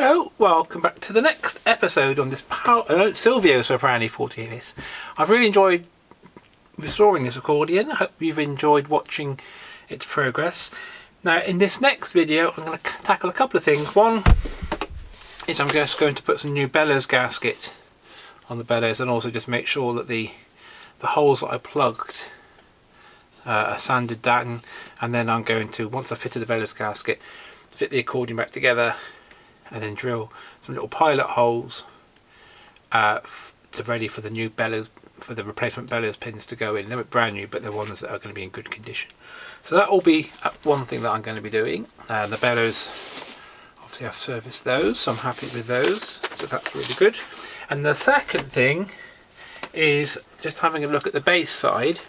Hello, welcome back to the next episode on this Silvio Soprani48. I've really enjoyed restoring this accordion. I hope you've enjoyed watching its progress. Now in this next video I'm going to tackle a couple of things. One is I'm just going to put some new bellows gasket on the bellows, and also just make sure that the holes that I plugged are sanded down, and then I'm going to, once I've fitted the bellows gasket, fit the accordion back together and then drill some little pilot holes to ready for the new bellows, for the replacement bellows pins to go in. They're brand new, but they're ones that are going to be in good condition. So that will be one thing that I'm going to be doing. The bellows, obviously I've serviced those, so I'm happy with those, so that's really good. And the second thing is just having a look at the bass side.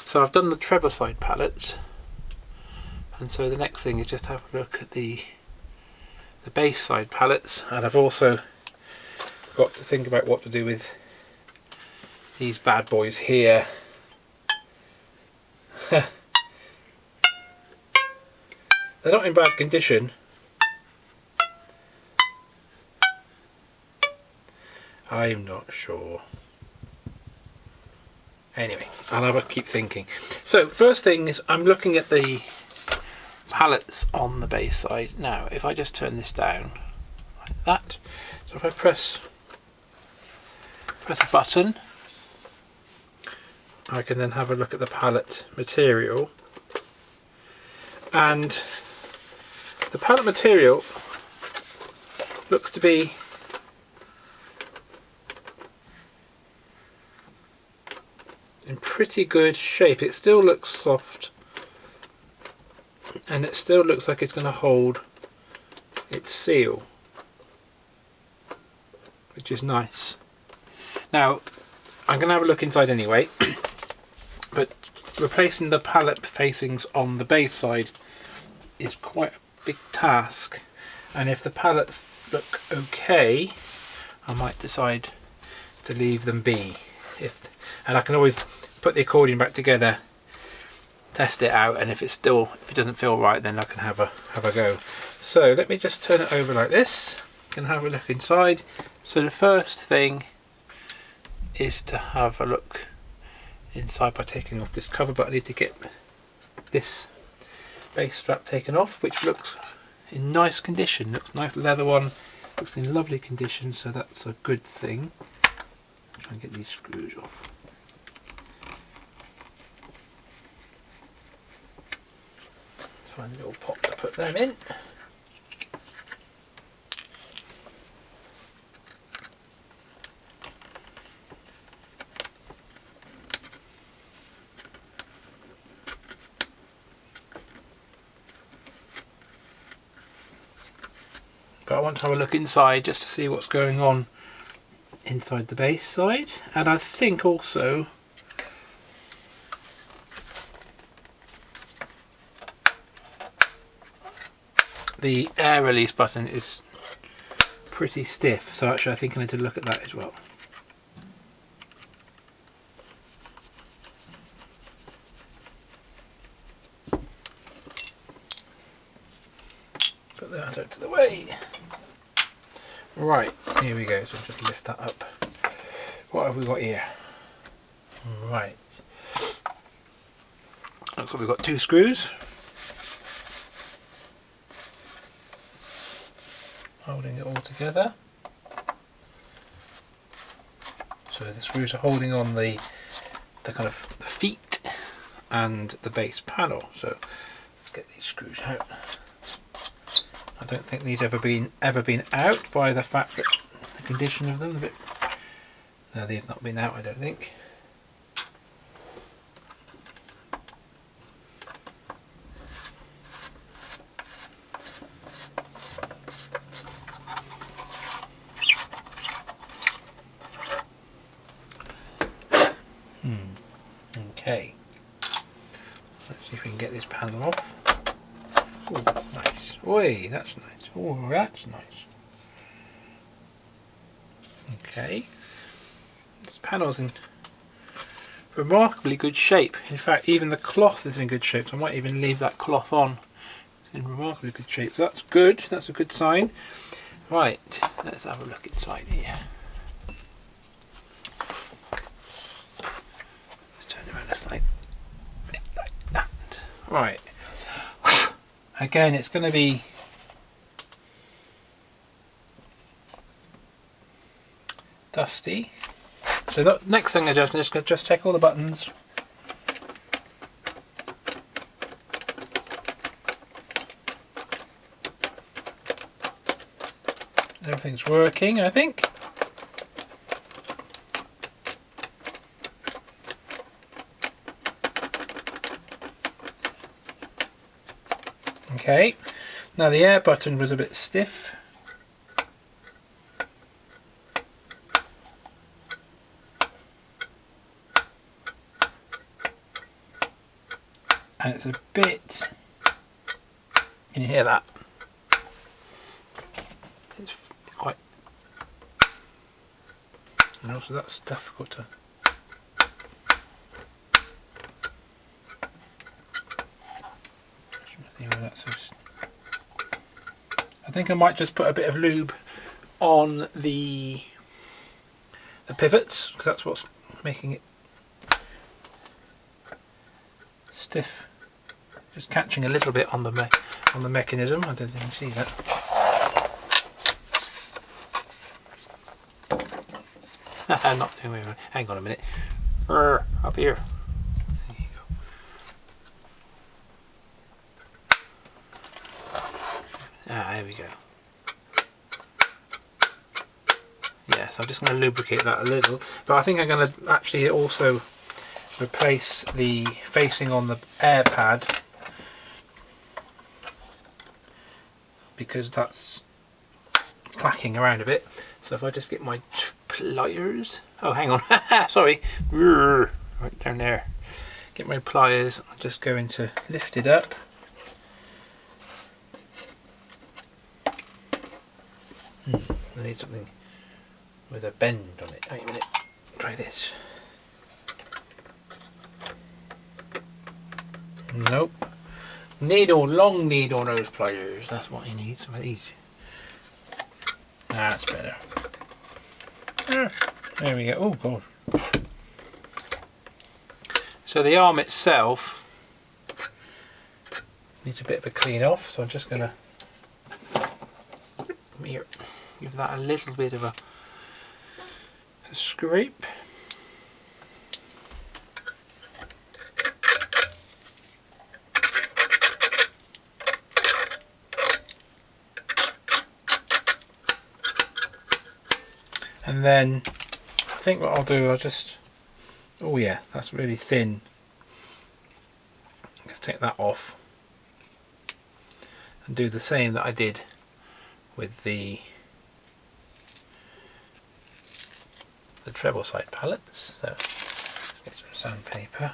So I've done the treble side pallets, and so the next thing is just have a look at the bass side pallets, and I've also got to think about what to do with these bad boys here. They're not in bad condition. I'm not sure. Anyway, I'll have a keep thinking. So first thing is I'm looking at the pallets on the bass side. Now if I just turn this down like that, so if I press a button, I can then have a look at the pallet material, and the pallet material looks to be in pretty good shape. It still looks soft, and it still looks like it's going to hold its seal, which is nice. Now I'm going to have a look inside anyway, but replacing the pallet facings on the bass side is quite a big task, and if the pallets look okay, I might decide to leave them be. And I can always put the accordion back together, test it out, and if it doesn't feel right, then I can have a go. So let me just turn it over like this. Can have a look inside. So the first thing is to have a look inside by taking off this cover, but I need to get this bass strap taken off, which looks in nice condition. Looks nice leather one, looks in lovely condition, so that's a good thing. Try and get these screws off. Find a little pot to put them in. But I want to have a look inside just to see what's going on inside the bass side, and I think also the air release button is pretty stiff, so actually I think I need to look at that as well. Put that out to the way. Right, here we go, so I'll just lift that up. What have we got here? Right, looks like we've got two screws holding it all together. So the screws are holding on the kind of the feet and the bass panel. So let's get these screws out. I don't think these ever been out by the fact that the condition of them a bit. No, they've not been out, I don't think. Okay, let's see if we can get this panel off. Oh, nice. Oi, that's nice. Oh, that's nice. Okay, this panel's in remarkably good shape. In fact, even the cloth is in good shape, so I might even leave that cloth on. It's in remarkably good shape. So that's good. That's a good sign. Right, let's have a look inside here. Let's turn it around this like that. Right. Again, it's going to be dusty. So the next thing I do is just check all the buttons. Everything's working, I think. Okay, now the air button was a bit stiff. And it's a bit, can you hear that? It's quite, and also that's difficult to, I think I might just put a bit of lube on the pivots, because that's what's making it stiff. Just catching a little bit on the mechanism. I don't think you can see that. Not doing it. Hang on a minute. Up here. There you go. There we go. Yes, I'm just going to lubricate that a little, but I think I'm going to actually also replace the facing on the air pad, because that's clacking around a bit. So if I just get my pliers, oh hang on, sorry, right down there, get my pliers, I'm just going to lift it up. I need something with a bend on it. Wait a minute, try this. Nope. Long needle nose pliers, that's what you need, some of these. That's better. There we go. Oh god. So the arm itself needs a bit of a clean off, so I'm just going to give that a little bit of a scrape. And then I think what I'll do, I'll just, oh yeah, that's really thin. Let's take that off and do the same that I did with the treble side pallets. So let's get some sandpaper.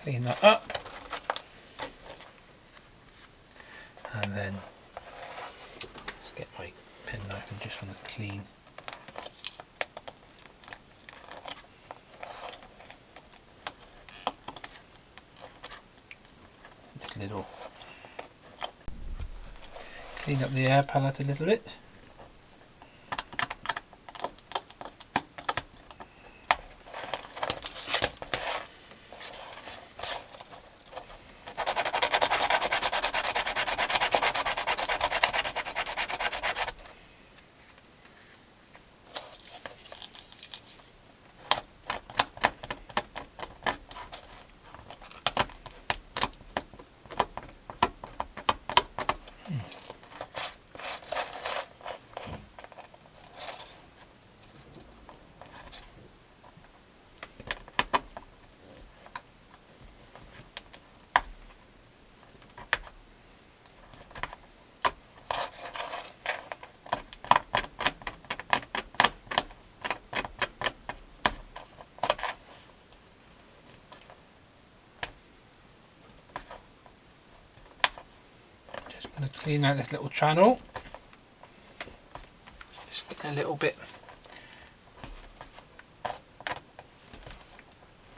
Clean that up, and then let's get my penknife and just want to clean this little, clean up the air pallet a little bit. going to clean out this little channel. Just get a little bit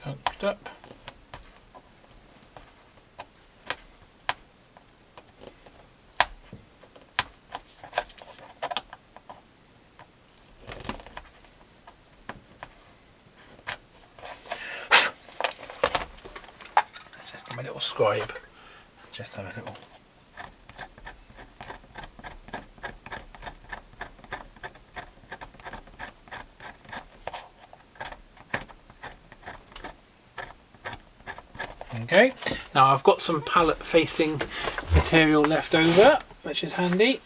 hunched up. Let's just give my little scribe. Just have a little. Okay, now I've got some palette facing material left over, which is handy.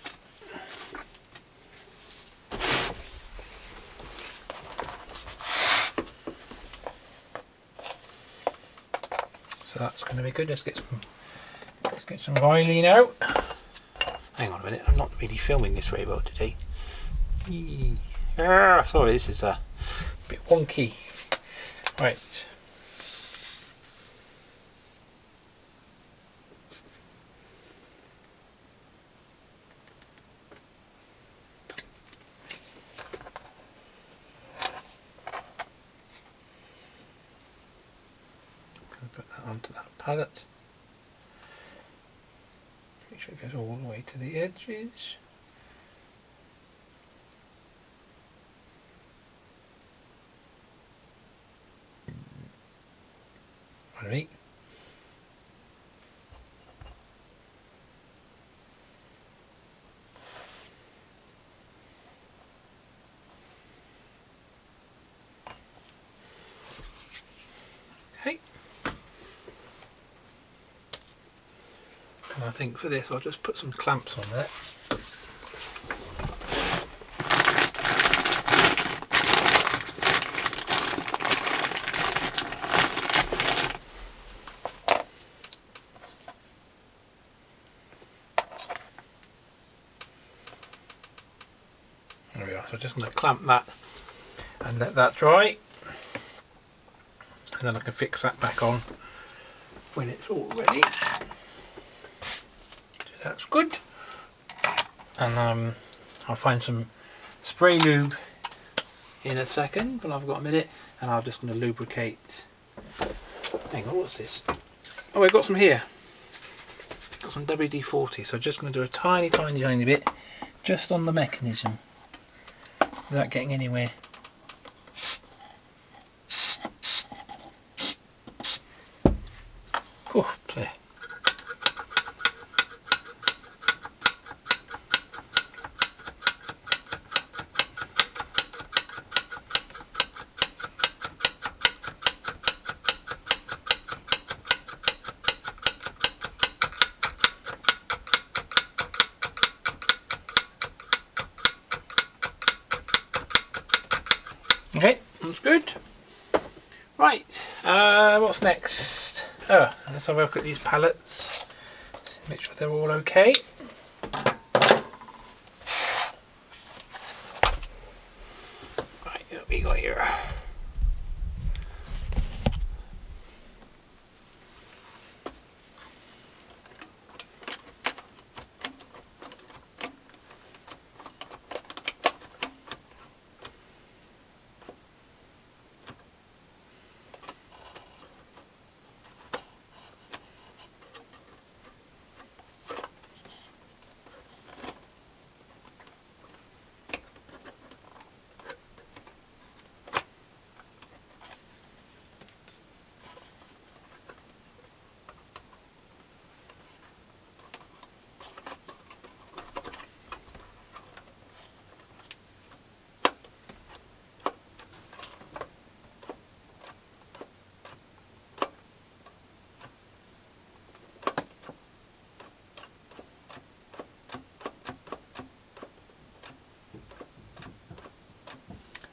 So that's going to be good. Let's get some Riley out. Hang on a minute, I'm not really filming this very well today. Sorry, this is a bit wonky. Right. Put that onto that palette. Make sure it goes all the way to the edges. Right. Okay. And I think for this I'll just put some clamps on there. There we are, so I'm just going to clamp that and let that dry, and then I can fix that back on when it's all ready. So that's good. And I'll find some spray lube in a second, but I've got a minute, and I'm just going to lubricate. Hang on, what's this? Oh, I've got some here. Got some WD-40, so just going to do a tiny bit just on the mechanism without getting anywhere. Oh, there. Okay, that's good. Right, what's next? Oh, let's have a look at these pallets. Make sure they're all okay. Right, what we got here?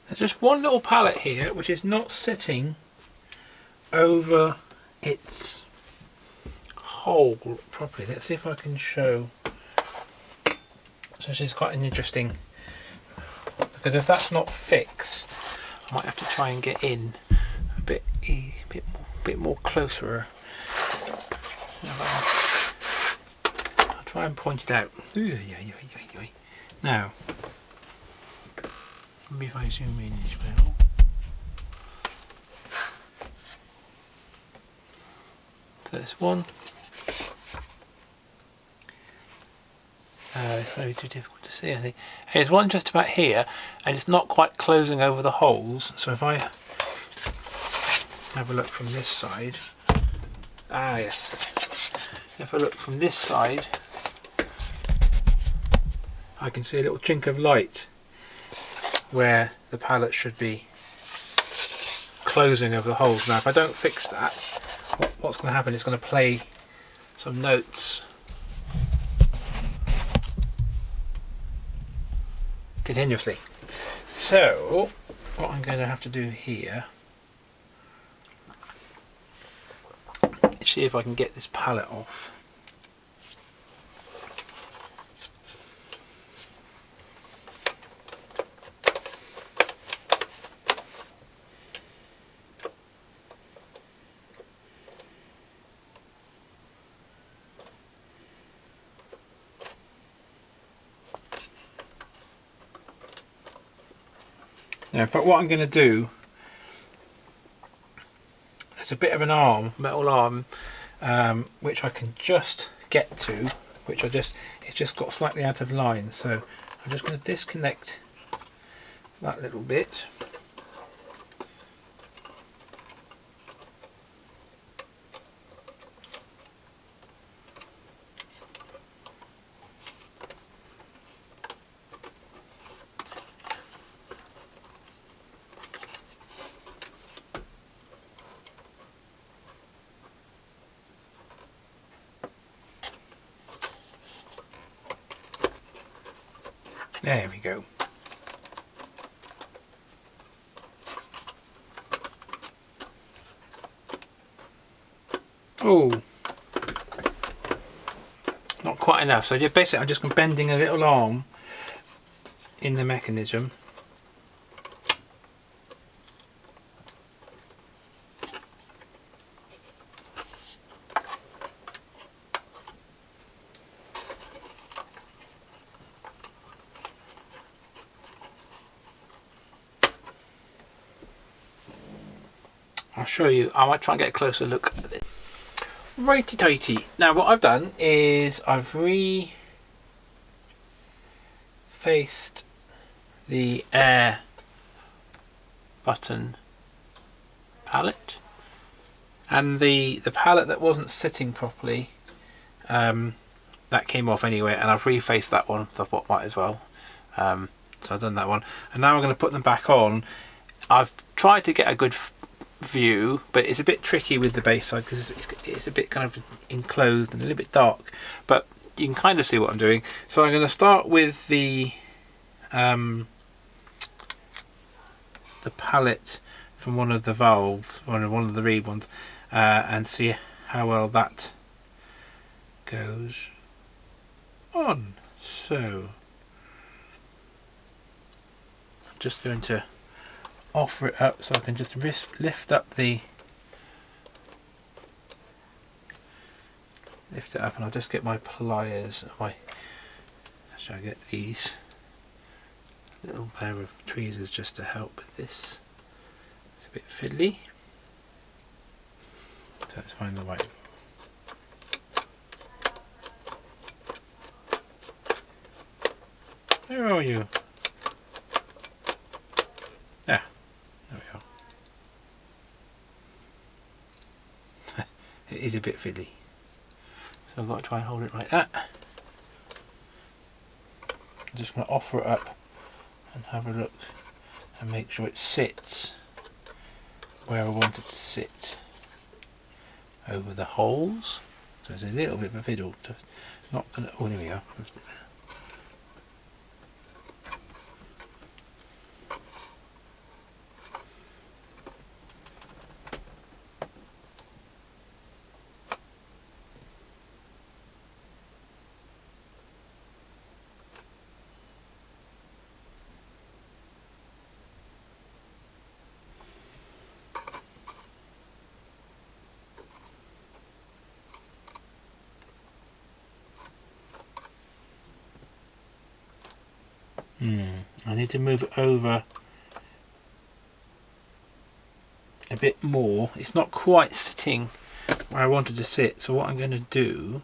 There's just one little pallet here which is not sitting over its hole properly. Let's see if I can show. So this is quite an interesting, because if that's not fixed, I might have to try and get in a bit more closer. I'll try and point it out. Now, maybe if I zoom in as well. So there's one. It's going to be too difficult to see, I think. Here's one just about here, and it's not quite closing over the holes. So if I have a look from this side, yes. If I look from this side, I can see a little chink of light where the pallet should be closing over the holes. Now if I don't fix that, what's going to happen is going to play some notes continuously. So what I'm going to have to do here is see if I can get this pallet off. Now, but what I'm going to do, there's a bit of an arm, metal arm, which I can just get to, it's just got slightly out of line. So I'm just going to disconnect that little bit. There we go. Oh, not quite enough. So just basically I'm just bending a little arm in the mechanism. I'll show you. I might try and get a closer look at it. Righty tighty. Now what I've done is I've refaced the air button pallet, and the pallet that wasn't sitting properly, that came off anyway, and I've refaced that one. So I thought might as well. So I've done that one, and now I'm going to put them back on. I've tried to get a good view, but it's a bit tricky with the base side because it's a bit kind of enclosed and a little bit dark, but you can kind of see what I'm doing. So I'm going to start with the pallet from one of the valves, one of the reed ones, and see how well that goes on. So I'm just going to offer it up so I can just lift up and I'll just get my pliers, shall I get these little pair of tweezers just to help with this. It's a bit fiddly, so let's find the right. Where are you? Ah, there we are. It is a bit fiddly, so I've got to try and hold it like that. I'm just going to offer it up and have a look and make sure it sits where I want it to sit over the holes. So it's a little bit of a fiddle. Not going to. Oh, there we go. I need to move it over a bit more. It's not quite sitting where I wanted to sit. So what I'm going to do,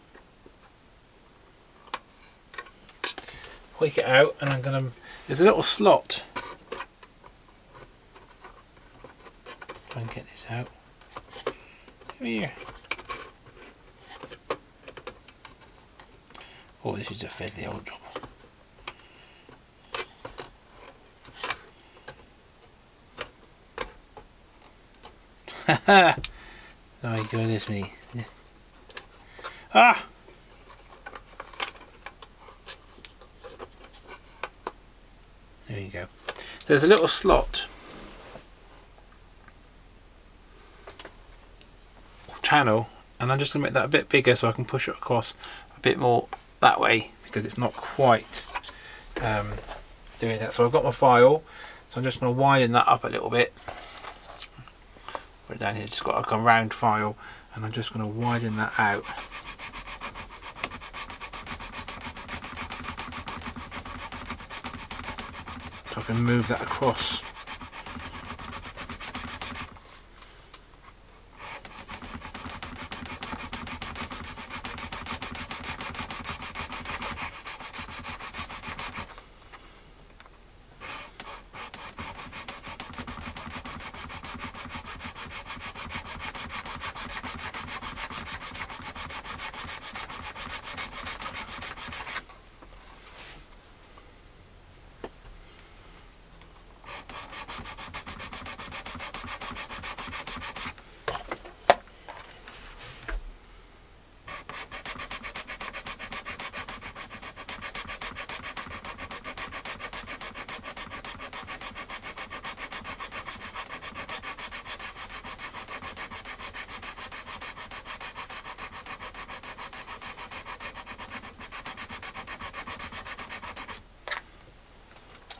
tweak it out, and I'm going to, there's a little slot. Try and get this out. Come here. Oh, this is a fairly old job. Haha! Oh my goodness me. Ah! There you go. There's a little slot channel, and I'm just going to make that a bit bigger so I can push it across a bit more that way, because it's not quite doing that. So I've got my file, so I'm just going to widen that up a little bit. Put it down here, just got like a round file, and I'm just going to widen that out. So I can move that across.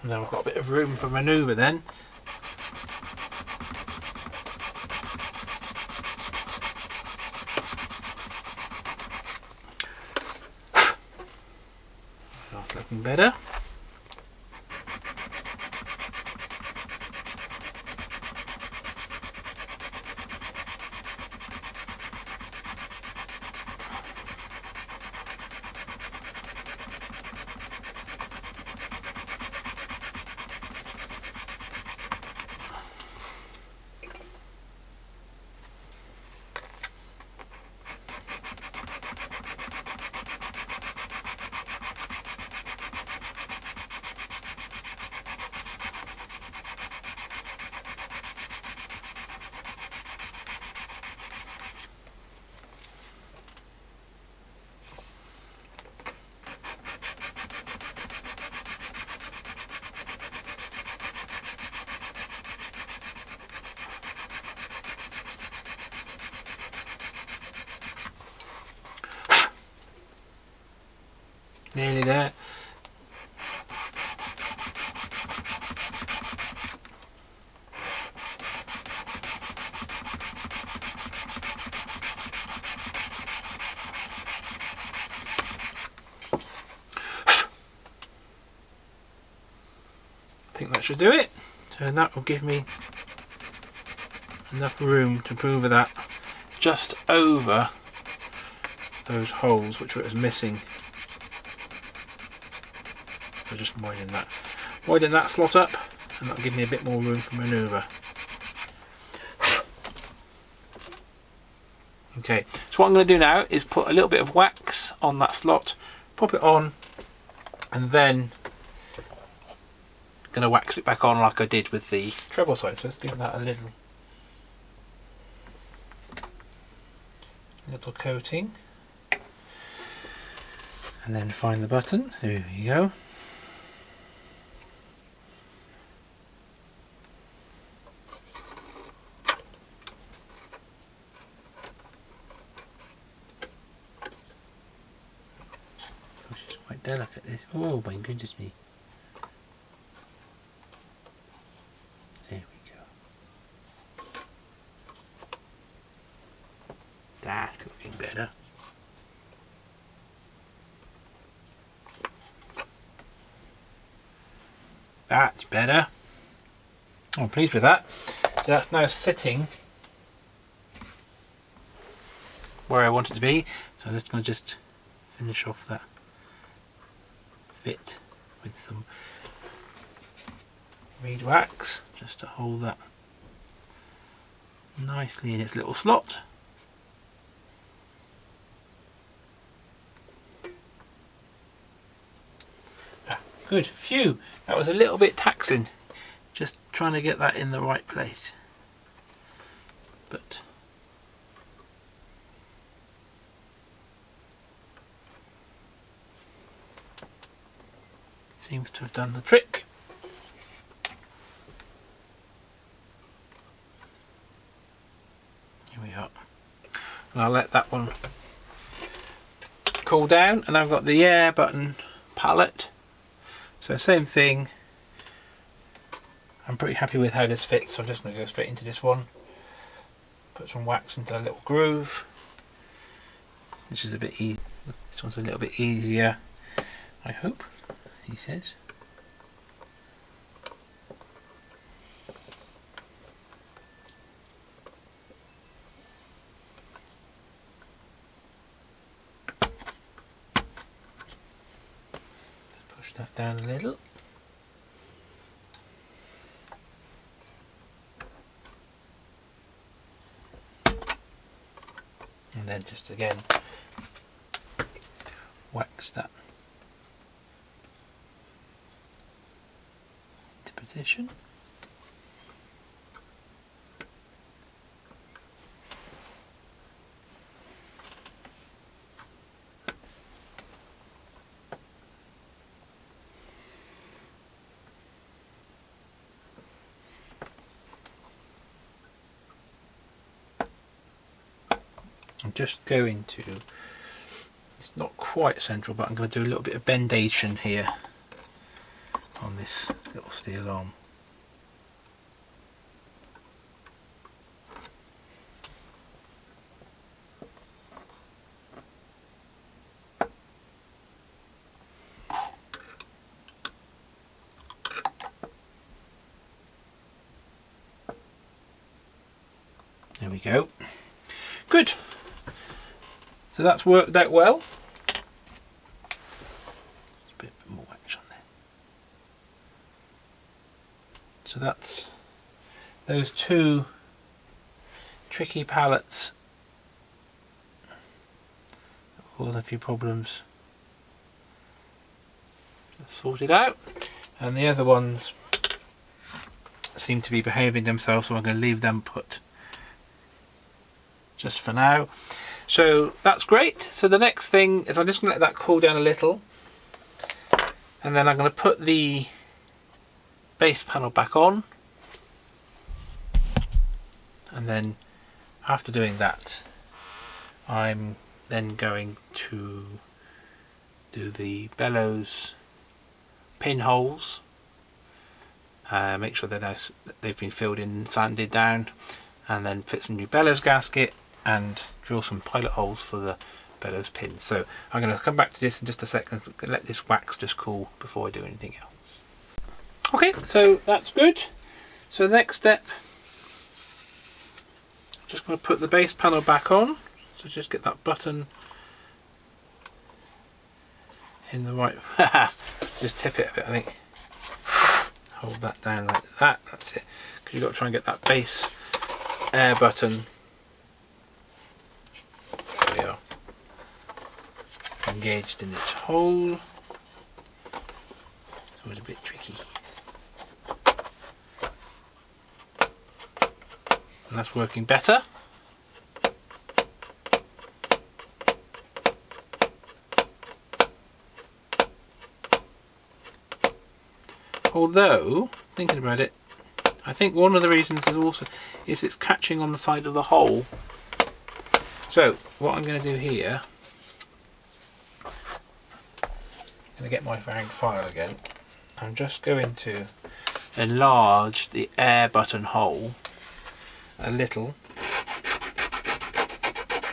Now I've got a bit of room for manoeuvre then. That's looking better. Nearly there. I think that should do it. So that will give me enough room to move that just over those holes which was missing. So just widen that slot up, and that'll give me a bit more room for manoeuvre. Okay, so what I'm going to do now is put a little bit of wax on that slot, pop it on, and then going to wax it back on like I did with the treble side. So let's give that a little coating, and then find the button. There we go. She's quite delicate, this. Oh my goodness me. There we go. That's looking better. That's better. I'm pleased with that. So that's now sitting where I want it to be. So I'm just going to finish off that fit with some reed wax just to hold that nicely in its little slot. Good. Phew, that was a little bit taxing, just trying to get that in the right place, but seems to have done the trick. Here we are, and I'll let that one cool down, and I've got the air button palette. So same thing, I'm pretty happy with how this fits, so I'm just going to go straight into this one. Put some wax into a little groove. This is a bit easy. This one's a little bit easier, I hope, he says. Push that down a little. And then just again wax that into position. I'm just going to, it's not quite central, but I'm going to do a little bit of bendation here on this little steel arm. There we go. Good. So that's worked out well. A bit more wax on there. So that's those two tricky palettes that caused a few problems. Just sorted out, and the other ones seem to be behaving themselves, so I'm going to leave them put just for now. So that's great. So the next thing is I'm just going to let that cool down a little, and then I'm going to put the base panel back on, and then after doing that I'm then going to do the bellows pinholes, make sure that they've been filled in and sanded down, and then fit some new bellows gasket and drill some pilot holes for the bellows pins. So I'm going to come back to this in just a second, let this wax just cool before I do anything else. Okay, so that's good. So the next step, I'm just going to put the base panel back on. So just get that button in the right, just tip it a bit, I think. Hold that down like that, that's it. Because you've got to try and get that base air button, there we are, engaged in its hole. It's always a bit tricky. And that's working better. Although, thinking about it, I think one of the reasons is it's catching on the side of the hole. So what I'm going to do here, I'm going to get my round file again. I'm just going to enlarge the air button hole a little,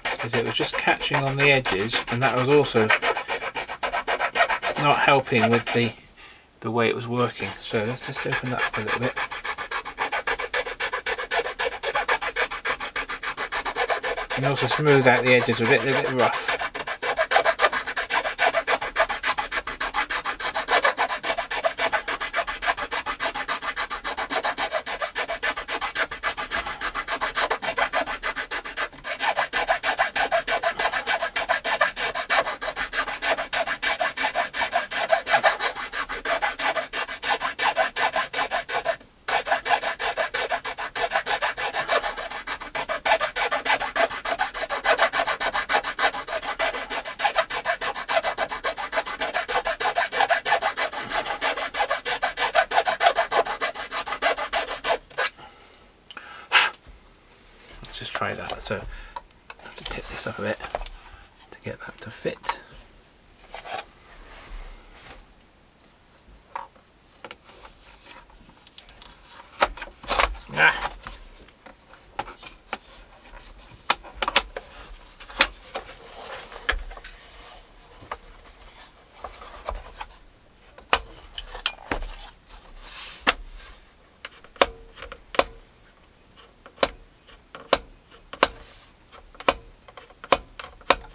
because it was just catching on the edges, and that was also not helping with the way it was working. So let's just open that up a little bit. and also smooth out the edges a bit rough. Let's just try that. So I have to tip this up a bit to get that to fit. Ah.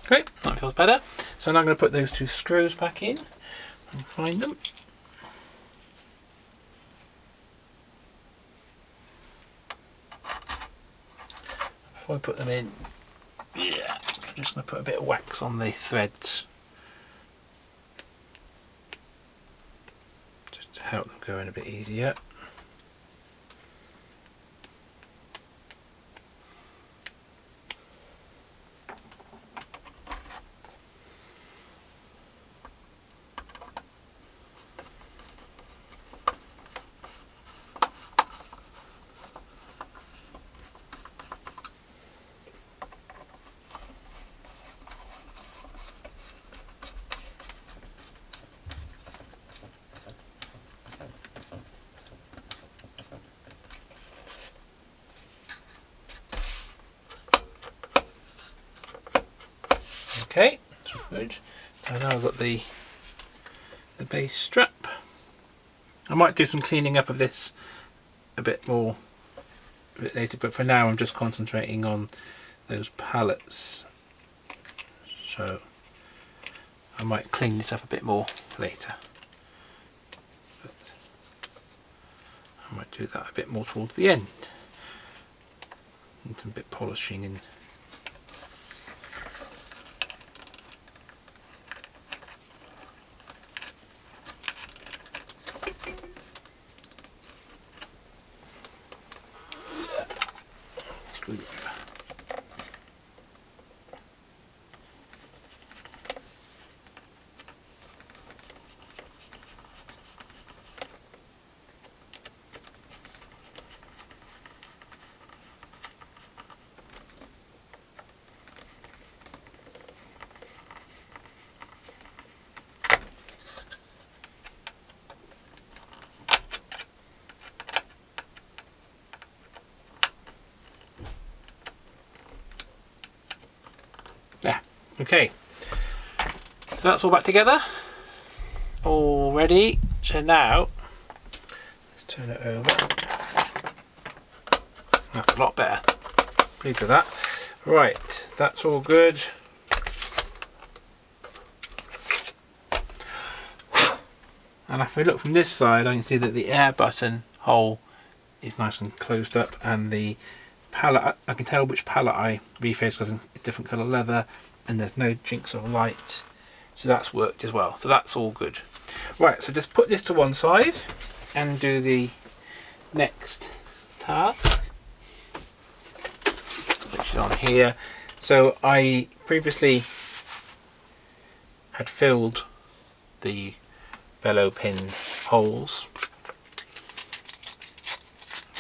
Great, that feels better. So now I'm going to put those two screws back in and find them. Before I put them in, yeah, I'm just going to put a bit of wax on the threads just to help them go in a bit easier. Okay, that's good. And now I've got the base strap. I might do some cleaning up of this a bit later, but for now I'm just concentrating on those pallets. So I might clean this up a bit more later. But I might do that a bit more towards the end. And some bit polishing and yeah, okay. So that's all back together. All ready. So now let's turn it over. That's a lot better. Pleased with that. Right, that's all good. And if we look from this side, I can see that the air button hole is nice and closed up, and the pallet, I can tell which pallet I refaced because it's different colour leather and there's no chinks of light, so that's worked as well. So that's all good. Right, so just put this to one side and do the next task, which is on here. So I previously had filled the bellow pin holes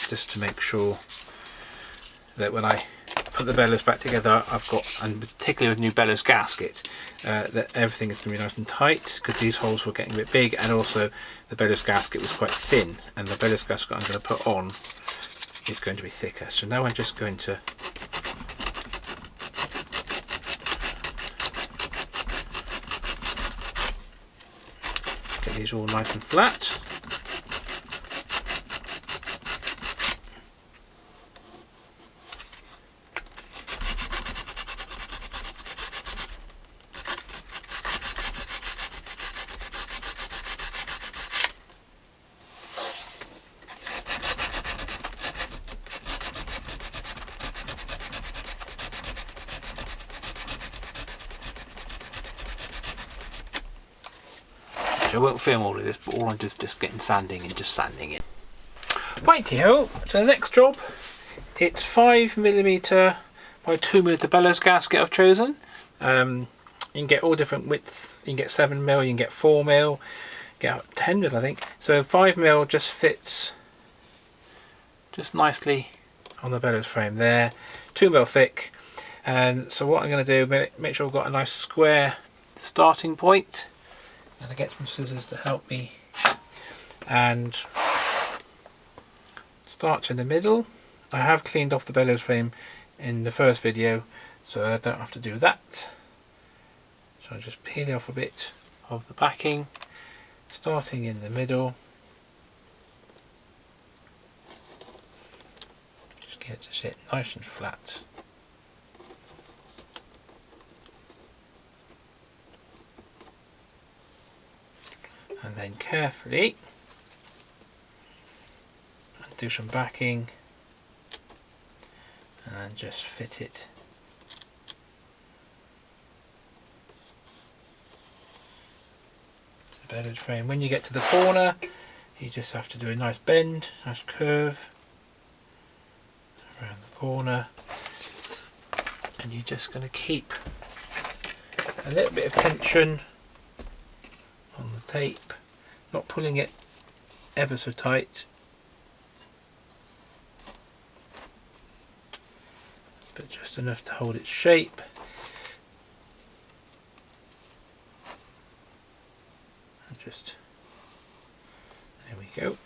just to make sure that when I put the bellows back together, I've got, and particularly with new bellows gasket, that everything is going to be nice and tight, because these holes were getting a bit big, and also the bellows gasket was quite thin, and the bellows gasket I'm going to put on is going to be thicker. So now I'm just going to get these all nice and flat. footage. I won't film all of this, but all I'm just getting sanding and just sanding it. Righty-ho, so the next job, it's 5mm by 2mm bellows gasket I've chosen. You can get all different widths. You can get 7mm, you can get 4mm, get 10mm I think. So 5mm just fits just nicely on the bellows frame there. 2mm thick. And so what I'm going to do, make sure I've got a nice square starting point. And I get some scissors to help me. And start in the middle. I have cleaned off the bellows frame in the first video, so I don't have to do that. So I'm just peeling off a bit of the backing, starting in the middle. Just get it to sit nice and flat. And then carefully do some backing and then just fit it to the bellows frame. When you get to the corner, you just have to do a nice bend, nice curve around the corner, and you're just going to keep a little bit of tension on the tape, not pulling it ever so tight, but just enough to hold its shape. And just, there we go.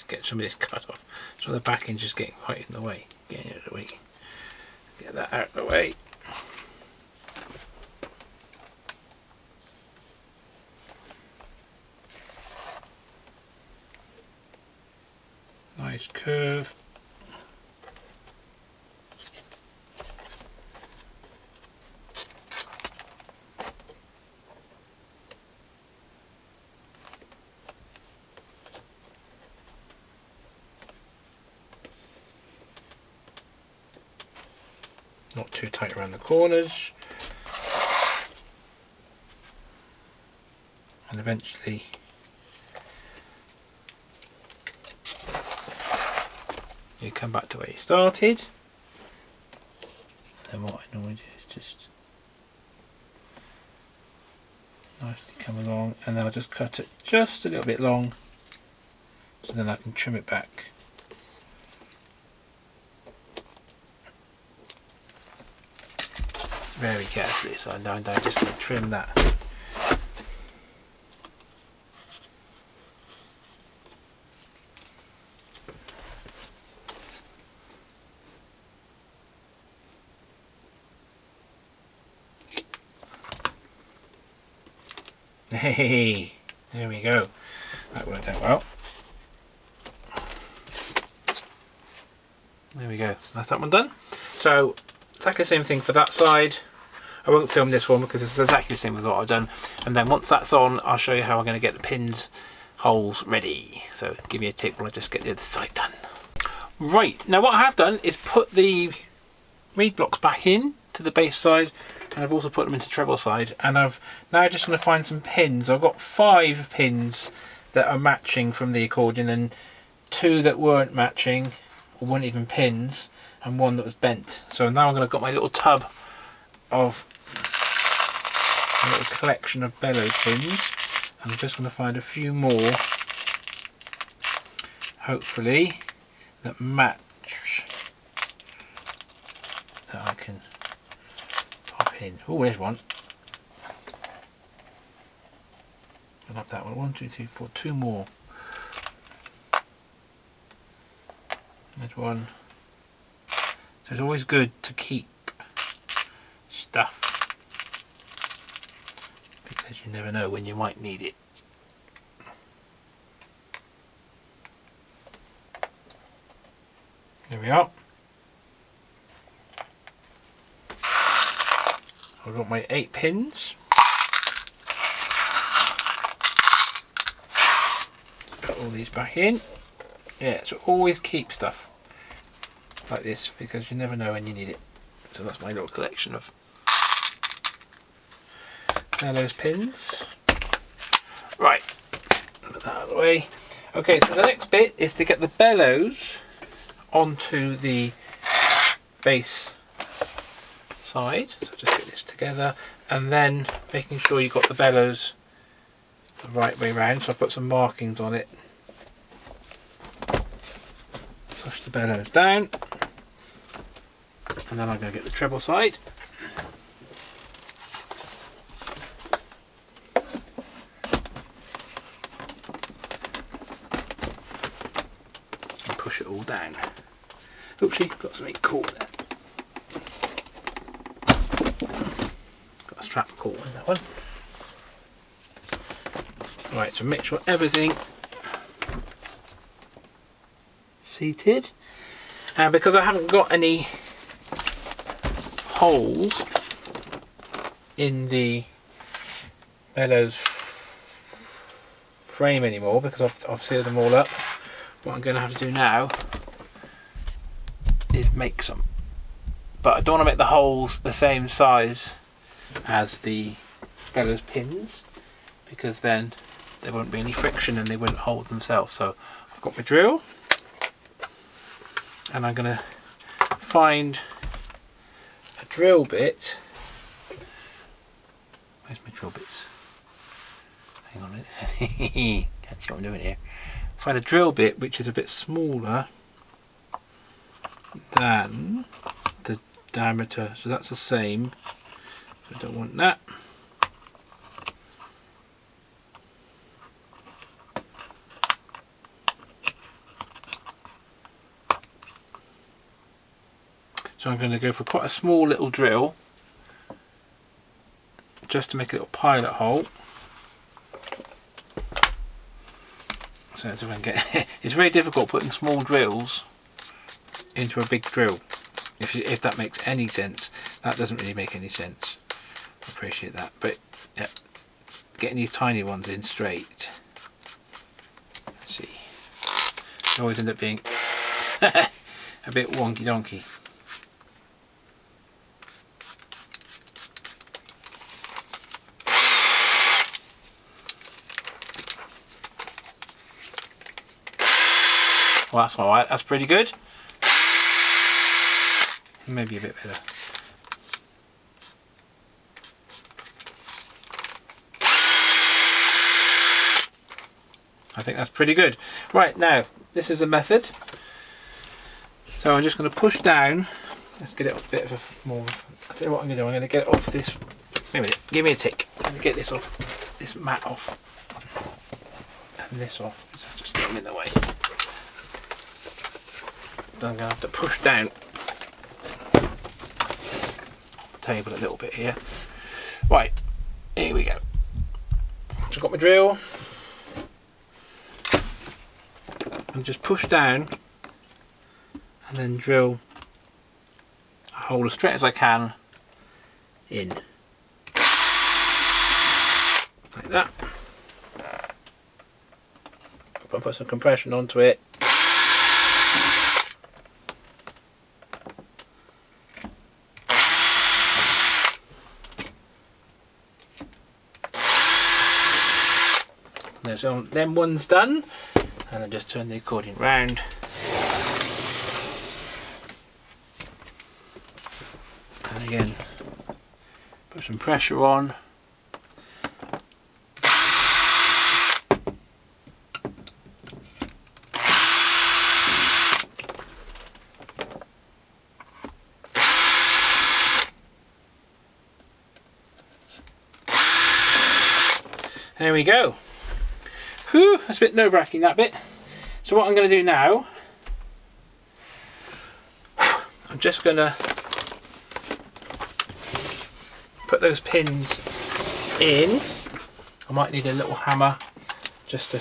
Get some of this cut off, so the backing's just getting right in the way. Getting out of the way. Get that out of the way. Nice curve. Not too tight around the corners, and eventually you come back to where you started. And then what I normally do is just nicely come along, and then I'll just cut it just a little bit long, so then I can trim it back. Very carefully, so I'm just going to trim that. Hey, there we go. That worked out well. There we go. That's that one done. So exactly the same thing for that side. I won't film this one because it's exactly the same as what I've done. And then once that's on, I'll show you how I'm going to get the pins holes ready. So give me a tip while I just get the other side done. Right, now what I have done is put the reed blocks back in to the bass side, and I've also put them into treble side, and I've now just going to find some pins. I've got 5 pins that are matching from the accordion, and 2 that weren't matching or weren't even pins, and 1 that was bent. So now I'm going to got my little tub of a little collection of bellows pins, and I'm just going to find a few more, hopefully, that match, that I can pop in. Oh, there's one. can have that one. 1, 2, 3, 4, 2 more. There's one. So it's always good to keep stuff, because you never know when you might need it. There we are. I've got my 8 pins. Put all these back in. Yeah, so always keep stuff like this, because you never know when you need it. So that's my little collection of bellows pins. Right, put that out of the way. Okay, so the next bit is to get the bellows onto the base side. So just get this together, and then making sure you've got the bellows the right way round. So I put some markings on it. Push the bellows down, and then I'm going to get the treble side. And push it all down. Oopsie, got something cool there. Got a strap cool in that one. Right, so make sure everything seated, and because I haven't got any holes in the bellows frame anymore, because I've sealed them all up, what I'm going to have to do now is make some, but I don't want to make the holes the same size as the bellows pins, because then there won't be any friction and they wouldn't hold themselves. So I've got my drill, and I'm going to find a drill bit. Where's my drill bits? Hang on a minute. Can't see what I'm doing here. Find a drill bit which is a bit smaller than the diameter, so that's the same, so I don't want that. So I'm going to go for quite a small little drill, just to make a little pilot hole. So if I can get it's very difficult putting small drills into a big drill. If that makes any sense. That doesn't really make any sense. I appreciate that. But yeah, getting these tiny ones in straight. Let's see. They always end up being a bit wonky donkey. Well, that's alright, that's pretty good. Maybe a bit better. I think that's pretty good. Right, now, this is the method. So I'm just going to push down. Let's get it a bit of a more. I'll tell you what I'm going to do. I'm going to get it off this. Wait a minute, give me a tick. Let me get this off, this mat off. And this off, because I've just got them in the way. So I'm going to have to push down the table a little bit here. Right, here we go. So I've got my drill. And just push down and then drill a hole as straight as I can in. Like that. I'll put some compression onto it. So then one's done, and I just turn the accordion round. And again, put some pressure on. There we go. Whew, that's a bit nerve-wracking, that bit. So what I'm going to do now, I'm just going to put those pins in. I might need a little hammer just for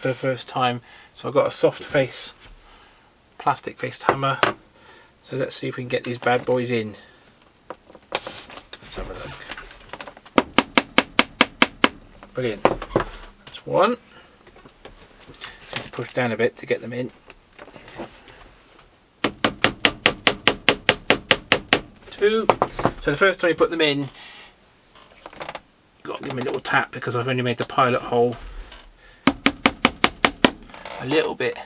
the first time. So I've got a soft face, plastic faced hammer. So let's see if we can get these bad boys in. Let's have a look. Brilliant. That's one. Just push down a bit to get them in. Two. So the first time you put them in, you've got to give them a little tap because I've only made the pilot hole a little bit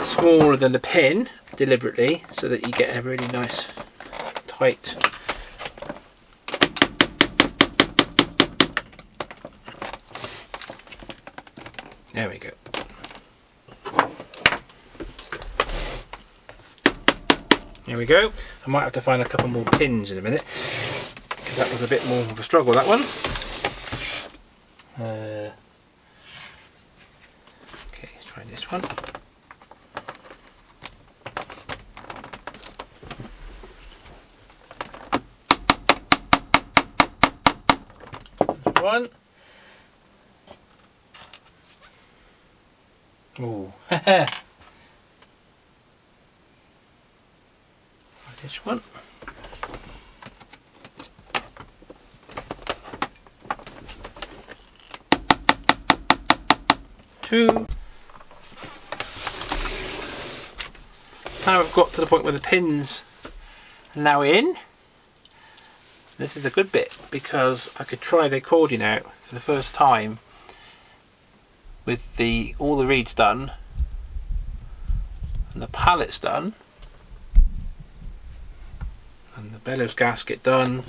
smaller than the pin deliberately, so that you get a really nice tight there we go. There we go. I might have to find a couple more pins in a minute because that was a bit more of a struggle, that one. Okay, let's try this one. There's one. Ooh, this one. Two. Now I've got to the point where the pins are now in. This is a good bit because I could try the accordion out for the first time with all the reeds done and the pallets done and the bellows gasket done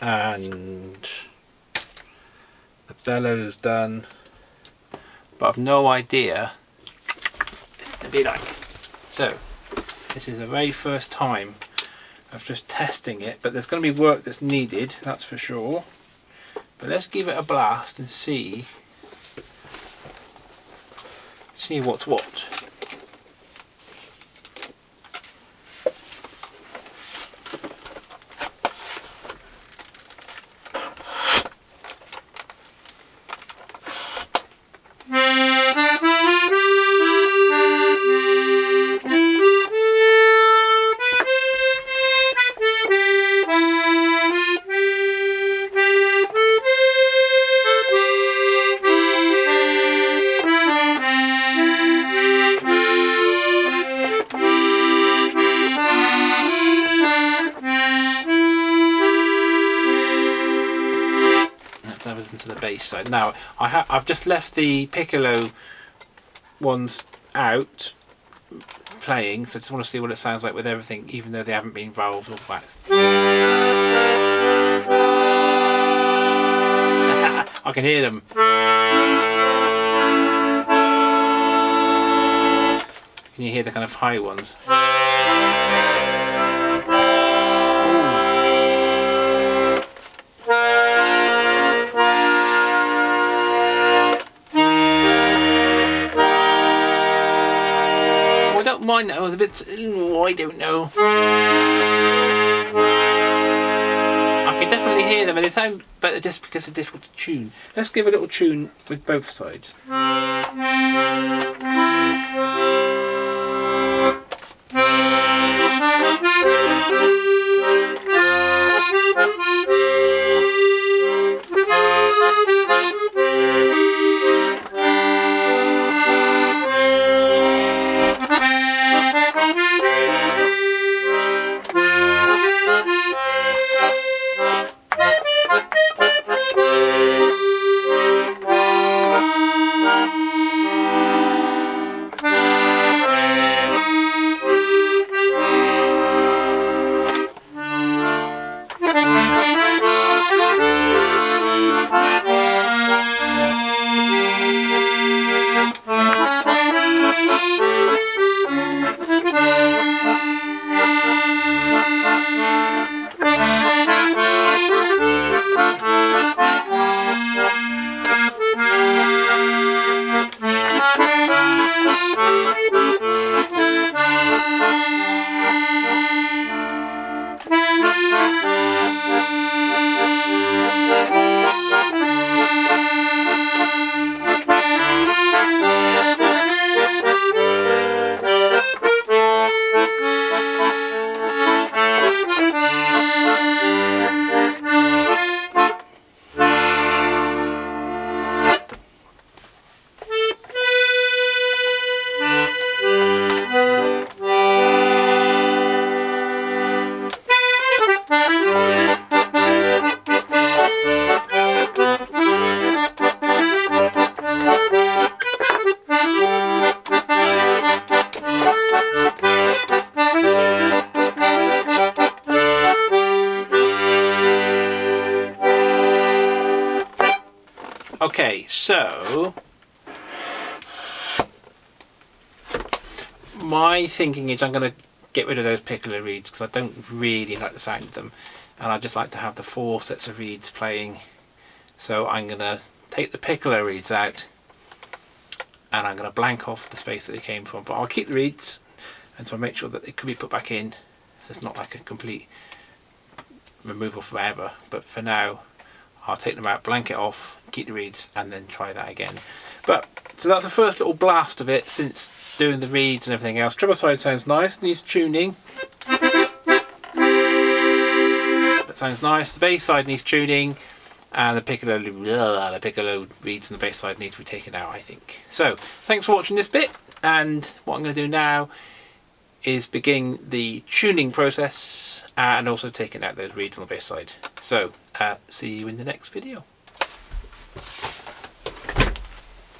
and the bellows done, but I've no idea what it'll be like. So this is the very first time of just testing it, but there's going to be work that's needed, that's for sure. But let's give it a blast and see what's what. To the bass side. Now I've just left the piccolo ones out playing, so I just want to see what it sounds like with everything, even though they haven't been valved or waxed. I can hear them. Can you hear the kind of high ones? Mine that was a bit, I don't know. I can definitely hear them and they sound better just because they're difficult to tune. Let's give a little tune with both sides. So my thinking is I'm going to get rid of those piccolo reeds because I don't really like the sound of them, and I just like to have the 4 sets of reeds playing. So I'm going to take the piccolo reeds out and I'm going to blank off the space that they came from, but I'll keep the reeds, and so I'll make sure that they can be put back in, so it's not like a complete removal forever. But for now I'll take them out, blank it off, keep the reeds, and then try that again. But so that's the first little blast of it since doing the reeds and everything else. Treble side sounds nice, needs tuning. That sounds nice. The bass side needs tuning, and the piccolo reeds and the bass side need to be taken out, I think. So thanks for watching this bit, and what I'm going to do now is begin the tuning process and also taking out those reeds on the bass side. So see you in the next video.